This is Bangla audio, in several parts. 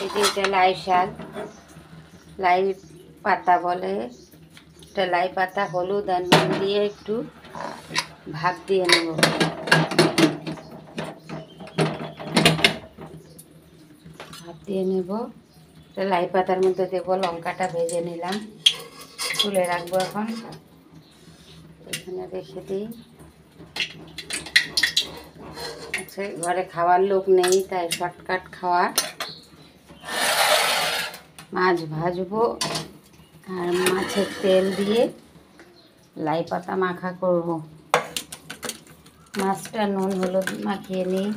এই যে এটা লাই শাক, লাই পাতা বলে, এটা লাই পাতা হলুদ আর নুন দিয়ে একটু ভাপ দিয়ে নেব। ভাপ দিয়ে নেব। এটা লাই পাতার মধ্যে দেবো, লঙ্কাটা ভেজে নিলাম, তুলে রাখবো। এখন এখানে রেখে দিই। আচ্ছা, ঘরে খাওয়ার লোক নেই, তাই শর্টকাট খাওয়া। মাছ ভাজবো আর মাছের তেল দিয়ে লাই পাতা মাখা করব। মাছটা নুন হলুদ মাখিয়ে নিই।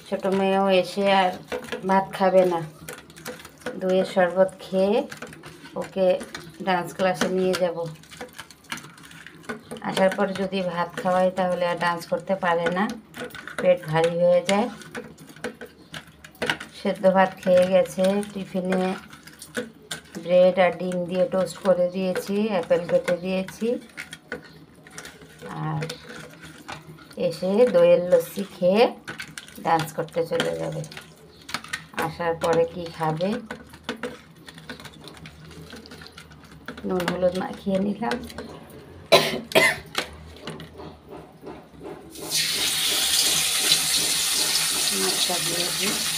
ছোটো মেয়েও এসে আর ভাত খাবে না, দইয়ের শরবত খেয়ে ওকে ডান্স ক্লাসে নিয়ে যাব। আসার পর যদি ভাত খাওয়াই তাহলে আর ডান্স করতে পারে না, পেট ভারী হয়ে যায়। সেদ্ধ ভাত খেয়ে গেছে। টিফিনে ব্রেড আর ডিম দিয়ে টোস্ট করে দিয়েছি, অ্যাপেল কেটে দিয়েছি। আর এসে দইয়ের লস্যি খেয়ে ডান্স করতে চলে যাবে। আসার পরে কি খাবে, নুন হলুদ মাখিয়ে নিলাম। মাছটা দিয়ে দিই।